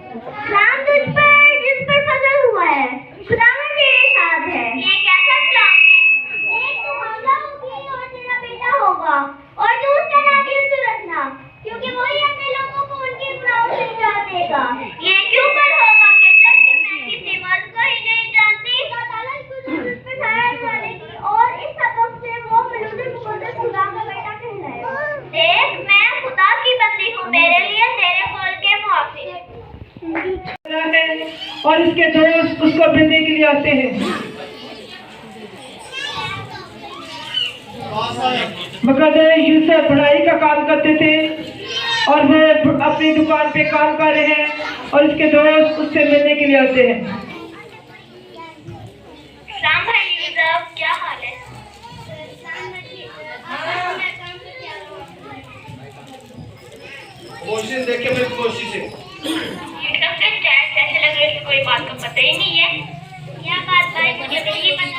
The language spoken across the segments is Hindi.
इस्लाम तुझ पर जिस पर फजल हुआ है, खुदावंद तेरे साथ है। ये कैसा इस्लाम है? देख तू हमला होगी और तेरा बेटा होगा और तू उसका नाम यीशु रखना, क्योंकि वही अपने लोगों को उनके गुनाहों से निजात देगा। ये क्यों पर होगा कि जबकि मैं किसी मर्द को ही नहीं जानती। खुदा ताला तुझ पे साया डालेगी और इस सबक से वो मौजूद मुकद्दस खुदा का बेटा कहलाएगा। देख मैं खुदा की बंदी हूँ, मेरे लिए तेरे कौल के मुआफिक और उसके दोस्त उसको मिलने के लिए आते हैं। मगर यूसुफ पढ़ाई का काम करते थे और वो अपनी दुकान पे काम कर रहे हैं और उसके दोस्त उससे मिलने के लिए आते हैं। सलाम भाई यूसुफ, क्या हाल है? कोशिश देख के मेरी कोशिश है। यूसुफ के स्टैंड कैसे लग रहे थे, कोई बात का पता ही नहीं है। क्या बात भाई, मुझे तो नहीं पता।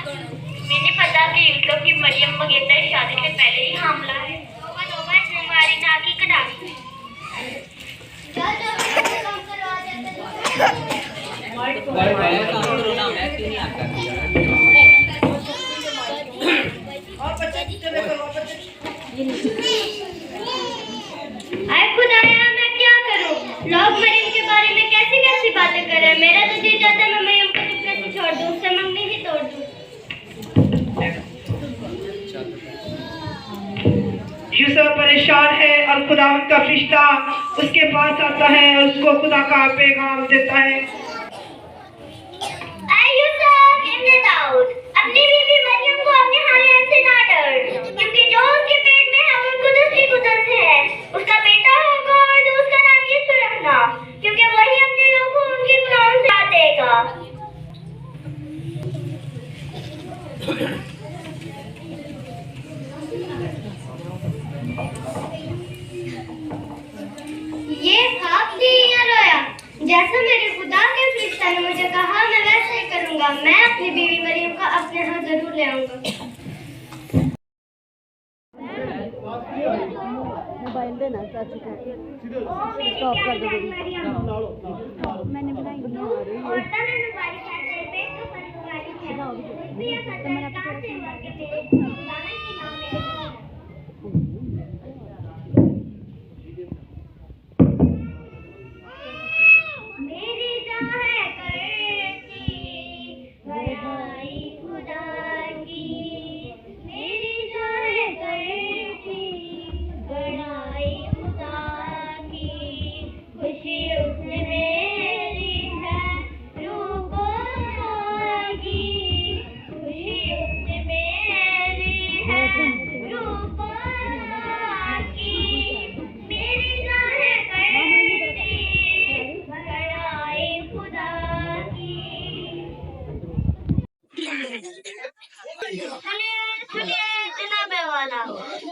मैंने पता कि यूसुफ की मरियम मंगेतर शादी से पहले ही हमला है। हमारी नाक की कटाई। खुदाया मैं क्या करूं? लोग मरियम के बारे में कैसी कैसी बातें कर रहे हैं। मेरा तो जी चाहता है मैं मरियम को चुपके से छोड़ दूं, उससे मंगनी ही तोड़ दूं। यूसुफ परेशान है और खुदावंद का फरिश्ता उसके पास आता है और उसको खुदा का पैगाम देता है। यूसुफ इब्न दाऊद, अपनी बीवी मरियम को अपने हालिया से ना डर, क्योंकि जो उसके पेट में है वो कुदस की कुदरत से है। उसका बेटा होगा और तू उसका नाम यीशु रखना, क्योंकि वही अपने लोगों को उनके गुनाहों से निजात देगा। ये ख्वाब थी या रोया? जैसा मेरे खुदा के फरिश्ते ने मुझे कहा मैं वैसा ही करूंगा। मैं अपनी बीवी मरियम को अपने यहाँ जरूर ले आऊंगा। मोबाइल देना चाचू को, स्टॉप कर दो। मैंने बनाई नहीं आ रही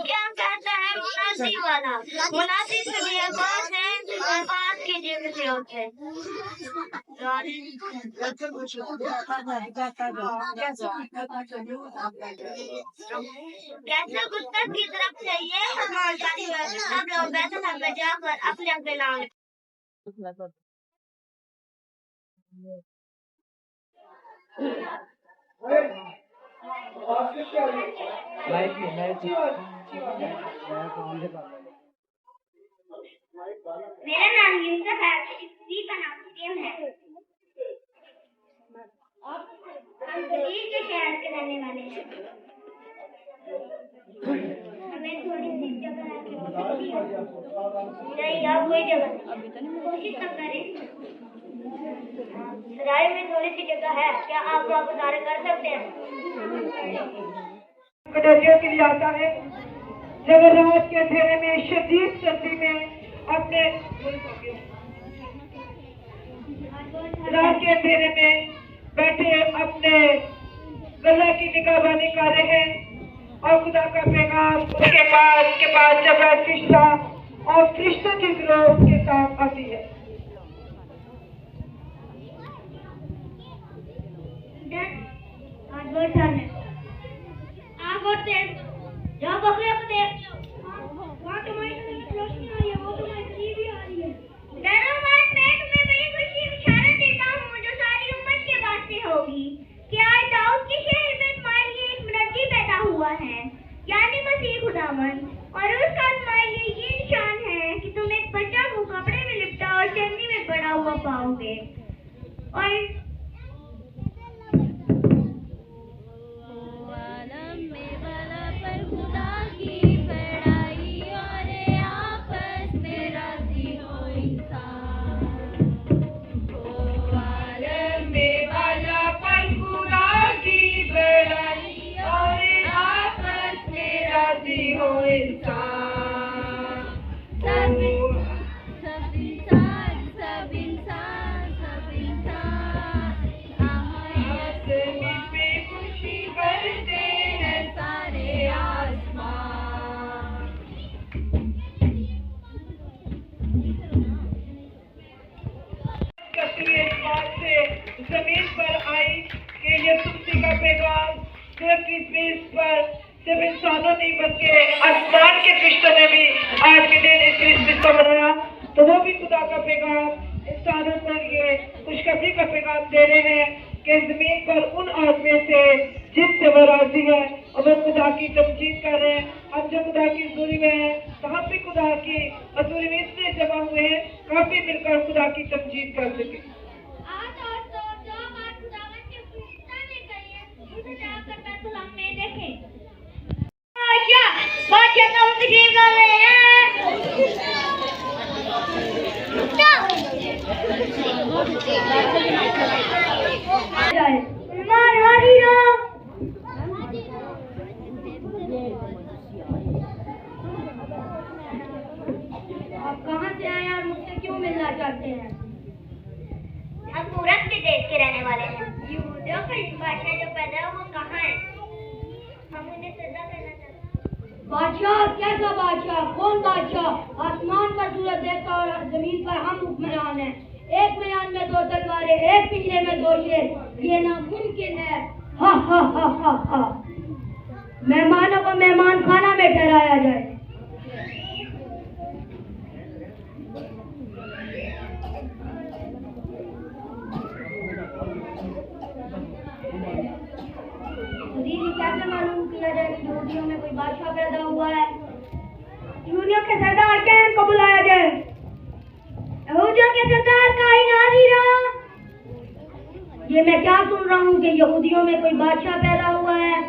क्या कहता है मुनासी वाला? मुनासी सुनिए कौन है और बात कीजिए किसी और से। कैसे कुत्ता की तरफ चाहिए सब लोग वैसे सब में जाकर अपने अपने नाम मेरा नाम यूसुफ है, इसी का नाम मरियम है। हम गलील के शहर के रहने वाले हैं। हमें थोड़ी सी जगह नहीं, आप कोई जगह कोशिश तो करें। सराय में थोड़ी सी जगह है, क्या आप वहाँ गुजारा कर सकते हैं? के लिए आता है जब रात के अंधेरे में शदीद सर्दी में अपने रात के अंधेरे में बैठे अपने गला की निगाहबानी कर रहे हैं और खुदा का पैगाम उसके बाद जब फरिश्ता और फरिश्तों की गिरोह उसके साथ आती है। जाओ बकरियों को देख लो, वहाँ तुम्हारी रोशनी आई है, वो तुम्हारी भी आ रही है। डरो मत, मैं तुम्हें बड़ी खुशी हो पाओगे। और जमीन पर आई कि ये तुलसी का पैगाम सिर्फ इस बेस पर सिर्फ इंसानों नहीं बल्कि आसमान के फरिश्तों ने भी आज के दिन इस क्रिसमस को मनाया। तो वो भी खुदा का पैगाम इंसानों को ये खुशखबरी का पैगाम दे रहे हैं कि जमीन पर उन आदमी से जिनसे वो राजी है और वो खुदा की तमजीद कर रहे हैं। हम जो खुदा की हजूरी में हैं कहाँ पे खुदा की हजूरी में इसलिए जमा हुए हैं काफी मिलकर खुदा की तमजीद कर सके। आप कहाँ से आए और मुझसे क्यों मिलना चाहते हैं? हम सूरत के देश के रहने वाले हैं। यहूदियों का बादशाह जो पैदा है वो कहाँ है? हम उन्हें सजा करना चाहते हैं। बादशाह? कैसा बादशाह? कौन बादशाह? आसमान पर सूरत देखा और जमीन पर हम हुक्मरान हैं। एक मैदान में दो तलवारें, एक पिंजरे में दो शेर, ये नामुमकिन है। हा हा हा हा हा। मेहमानों को मेहमान खाना में ठहराया जाए। कैसे मालूम किया जाए कि यहूदियों में कोई बादशाह पैदा हुआ है? यहूदियों के सरदार कैम को बुलाया जाए। यहूदियों के सरदार काहिन आज़ीरा, ये मैं क्या सुन रहा हूँ कि यहूदियों में कोई बादशाह पैदा हुआ है?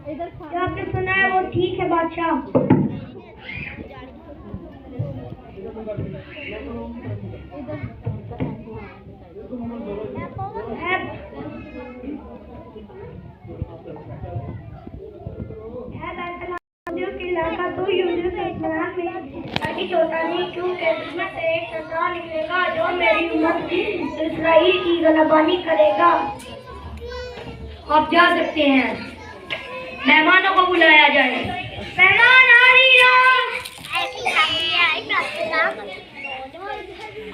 क्या आपने सुना है? वो ठीक है बादशाह। निकलेगा जो मेरी उम्मत इस्राइल की गलबानी करेगा। आप जा सकते हैं। मेहमानों को बुलाया जाए। मेहमान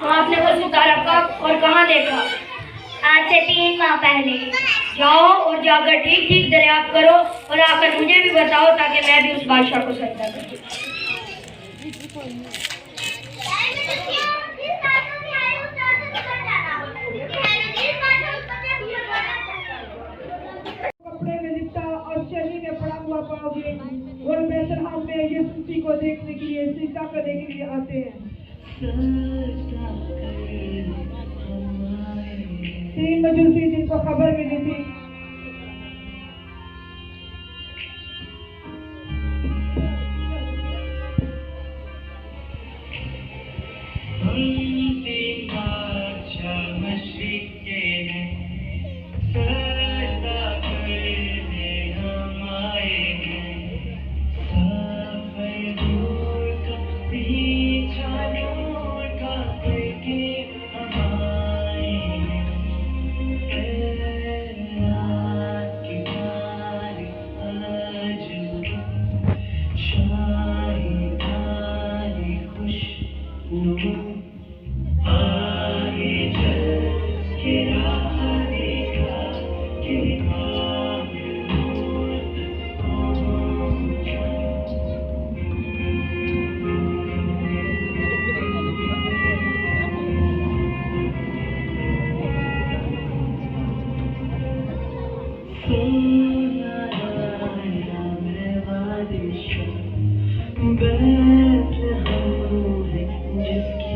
आपने वो सितारा कब और कहाँ देखा? आज से 3 माह पहले। जाओ और जाकर ठीक ठीक दरियाफ्त करो और आकर मुझे भी बताओ ताकि मैं भी उस बादशाह को सजदा करूं। कपड़े में लिपटा और शरीर में पड़ा हुआ पाओगे और बैतलहम में यीशु को देखने के लिए, सजदा करने के लिए आते हैं। 3 मजूसी जिनको खबर मिली थी जिसकी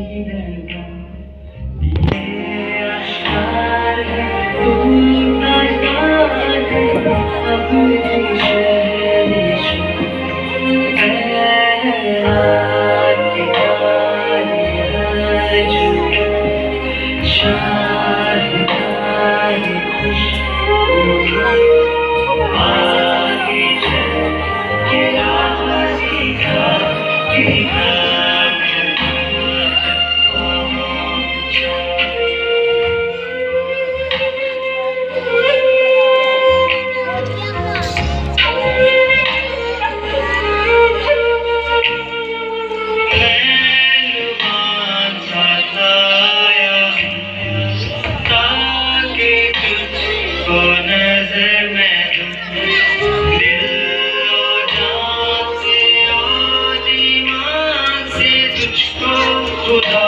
खुदा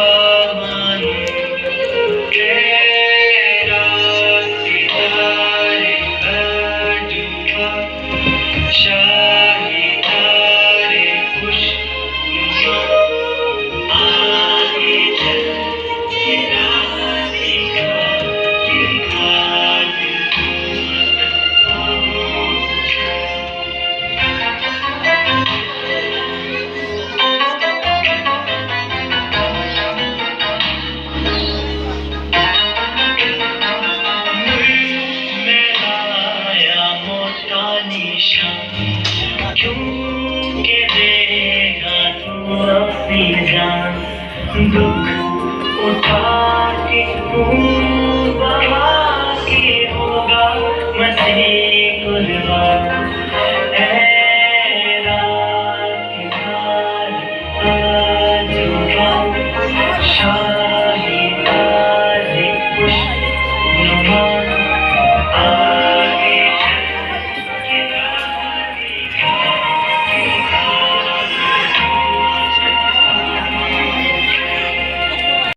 माने तेरा सितारे अटूटा शाही तारे खुशनुमा आगे चल तेरा दिखा क्योंकि देगा तू अपनी जान दुख उठा के